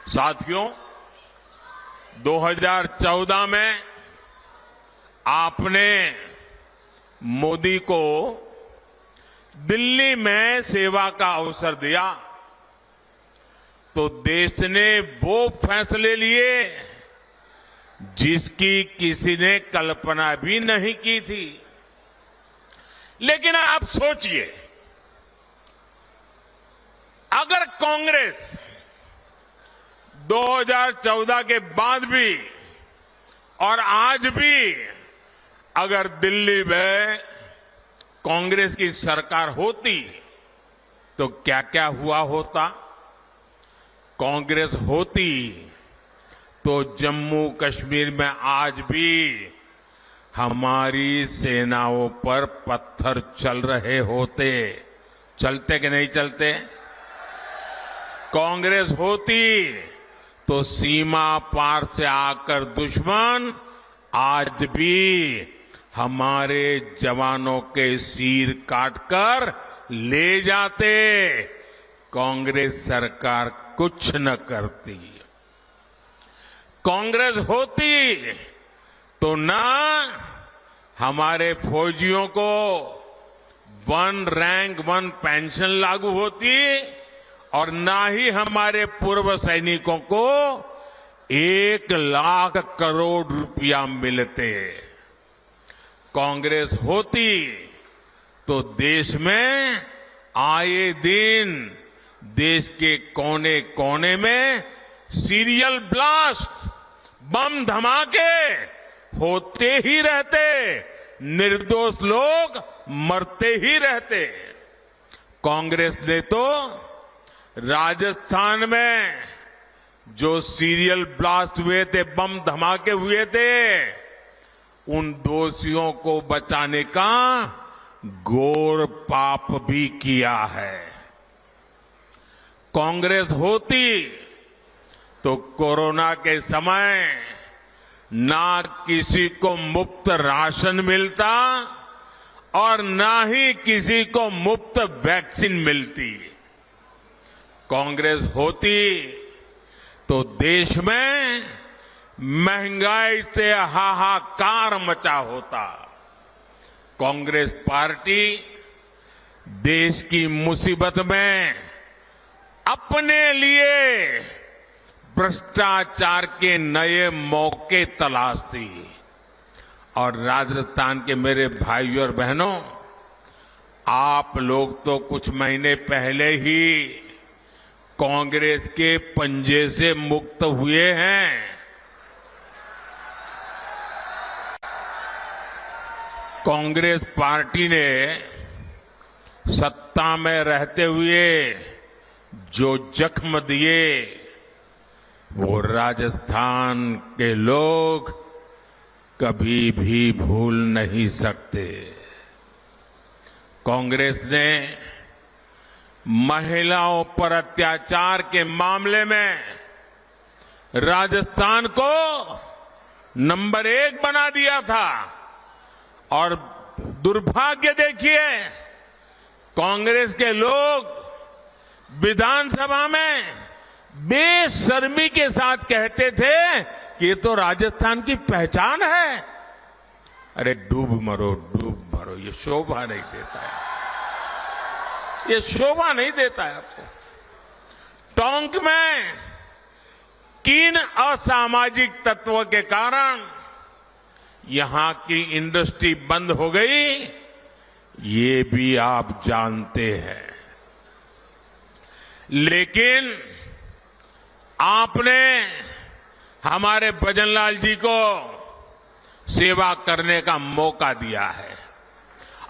साथियों, 2014 में आपने मोदी को दिल्ली में सेवा का अवसर दिया तो देश ने वो फैसले लिए जिसकी किसी ने कल्पना भी नहीं की थी। लेकिन आप सोचिए, अगर कांग्रेस 2014 के बाद भी और आज भी अगर दिल्ली में कांग्रेस की सरकार होती तो क्या क्या हुआ होता। कांग्रेस होती तो जम्मू कश्मीर में आज भी हमारी सेनाओं पर पत्थर चल रहे होते। चलते कि नहीं चलते? कांग्रेस होती तो सीमा पार से आकर दुश्मन आज भी हमारे जवानों के सिर काटकर ले जाते। कांग्रेस सरकार कुछ न करती। कांग्रेस होती तो ना हमारे फौजियों को 1 रैंक 1 पेंशन लागू होती और ना ही हमारे पूर्व सैनिकों को 1 लाख करोड़ रुपया मिलते। कांग्रेस होती तो देश में आए दिन देश के कोने कोने में सीरियल ब्लास्ट, बम धमाके होते ही रहते, निर्दोष लोग मरते ही रहते। कांग्रेस ने तो राजस्थान में जो सीरियल ब्लास्ट हुए थे, बम धमाके हुए थे, उन दोषियों को बचाने का घोर पाप भी किया है। कांग्रेस होती तो कोरोना के समय ना किसी को मुफ्त राशन मिलता और ना ही किसी को मुफ्त वैक्सीन मिलती। कांग्रेस होती तो देश में महंगाई से हाहाकार मचा होता। कांग्रेस पार्टी देश की मुसीबत में अपने लिए भ्रष्टाचार के नए मौके तलाशती। और राजस्थान के मेरे भाइयों और बहनों, आप लोग तो कुछ महीने पहले ही कांग्रेस के पंजे से मुक्त हुए हैं। कांग्रेस पार्टी ने सत्ता में रहते हुए जो जख्म दिए वो राजस्थान के लोग कभी भी भूल नहीं सकते। कांग्रेस ने महिलाओं पर अत्याचार के मामले में राजस्थान को नंबर 1 बना दिया था। और दुर्भाग्य देखिए, कांग्रेस के लोग विधानसभा में बेशर्मी के साथ कहते थे कि ये तो राजस्थान की पहचान है। अरे डूब मरो, ये शोभा नहीं देता है, ये शोभा नहीं देता है आपको। टोंक में किन असामाजिक तत्वों के कारण यहां की इंडस्ट्री बंद हो गई, ये भी आप जानते हैं। लेकिन आपने हमारे भजनलाल जी को सेवा करने का मौका दिया है।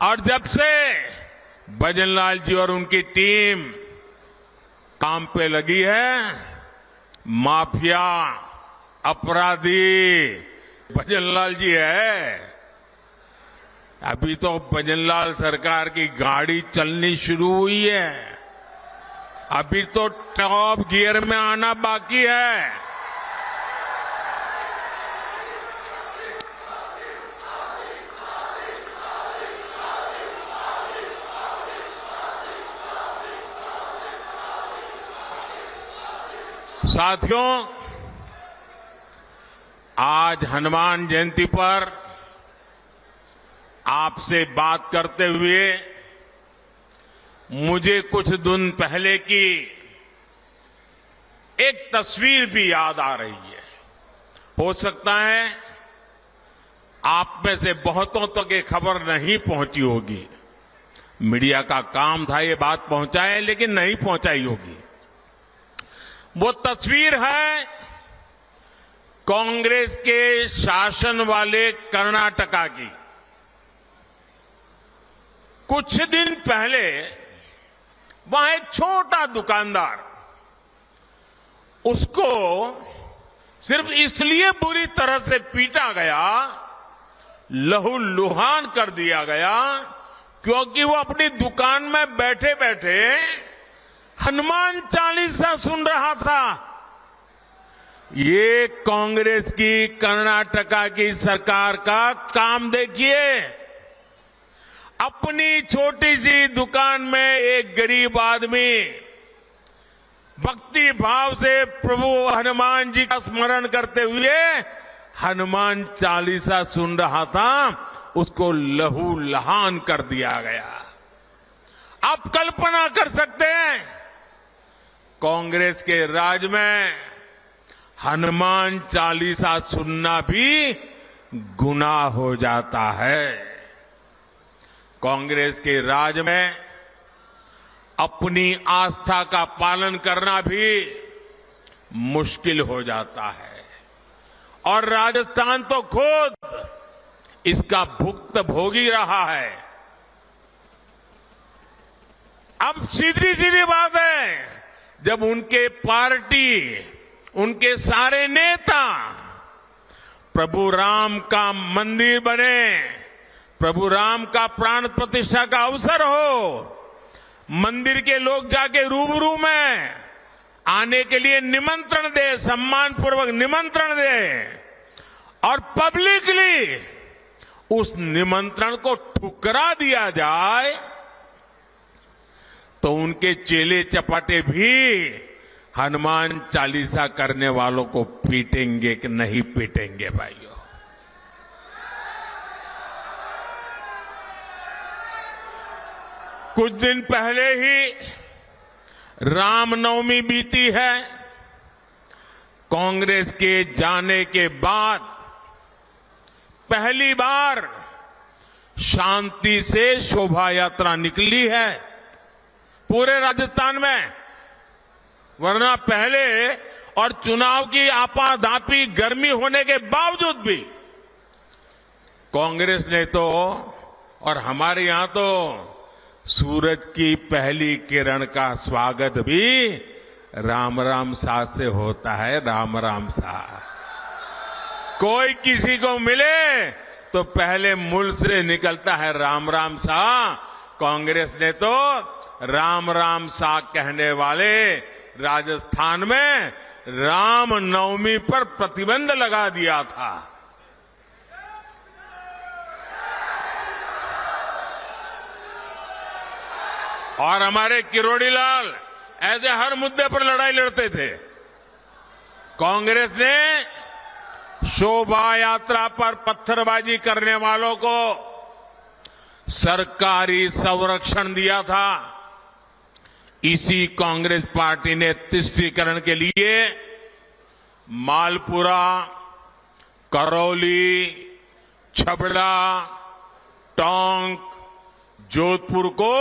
और जब से भजनलाल जी और उनकी टीम काम पे लगी है, माफिया, अपराधी भजनलाल जी है। अभी तो भजनलाल सरकार की गाड़ी चलनी शुरू हुई है, अभी तो टॉप गियर में आना बाकी है। साथियों, आज हनुमान जयंती पर आपसे बात करते हुए मुझे कुछ दिन पहले की एक तस्वीर भी याद आ रही है। हो सकता है आप में से बहुतों तक ये खबर नहीं पहुंची होगी। मीडिया का काम था ये बात पहुंचाए, लेकिन नहीं पहुंचाई होगी। वो तस्वीर है कांग्रेस के शासन वाले कर्नाटका की। कुछ दिन पहले वहां एक छोटा दुकानदार, उसको सिर्फ इसलिए बुरी तरह से पीटा गया, लहूलुहान कर दिया गया, क्योंकि वो अपनी दुकान में बैठे बैठे हनुमान चालीसा सुन रहा था। ये कांग्रेस की कर्नाटका की सरकार का काम देखिए। अपनी छोटी सी दुकान में एक गरीब आदमी भक्ति भाव से प्रभु हनुमान जी का स्मरण करते हुए हनुमान चालीसा सुन रहा था, उसको लहूलुहान कर दिया गया। आप कल्पना कर सकते हैं, कांग्रेस के राज में हनुमान चालीसा सुनना भी गुनाह हो जाता है। कांग्रेस के राज में अपनी आस्था का पालन करना भी मुश्किल हो जाता है, और राजस्थान तो खुद इसका भुक्तभोगी रहा है। अब सीधी सीधी बात है, जब उनके पार्टी, उनके सारे नेता प्रभु राम का मंदिर बने, प्रभु राम का प्राण प्रतिष्ठा का अवसर हो, मंदिर के लोग जाके रूबरू में आने के लिए निमंत्रण दे, सम्मानपूर्वक निमंत्रण दे, और पब्लिकली उस निमंत्रण को ठुकरा दिया जाए, तो उनके चेले चपाटे भी हनुमान चालीसा करने वालों को पीटेंगे कि नहीं पीटेंगे भाइयों? कुछ दिन पहले ही रामनवमी बीती है। कांग्रेस के जाने के बाद पहली बार शांति से शोभा यात्रा निकली है पूरे राजस्थान में। वरना पहले और चुनाव की आपाधापी गर्मी होने के बावजूद भी कांग्रेस ने तो, और हमारे यहां तो सूरज की पहली किरण का स्वागत भी राम राम सा से होता है। राम राम सा, कोई किसी को मिले तो पहले मुंह से निकलता है राम राम सा। कांग्रेस ने तो राम राम सा कहने वाले राजस्थान में राम नवमी पर प्रतिबंध लगा दिया था। और हमारे किरोड़ी लाल ऐसे हर मुद्दे पर लड़ाई लड़ते थे। कांग्रेस ने शोभा यात्रा पर पत्थरबाजी करने वालों को सरकारी संरक्षण दिया था। इसी कांग्रेस पार्टी ने तुष्टीकरण के लिए मालपुरा, करौली, छबड़ा, टोंक, जोधपुर को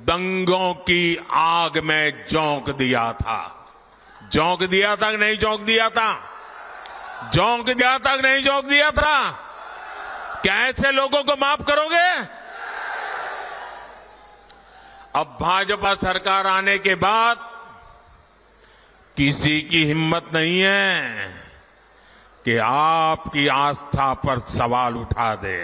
दंगों की आग में झोंक दिया था। झोंक दिया था कि नहीं झोंक दिया था? झोंक दिया था कि नहीं झोंक दिया था? क्या ऐसे लोगों को माफ करोगे? अब भाजपा सरकार आने के बाद किसी की हिम्मत नहीं है कि आपकी आस्था पर सवाल उठा दे।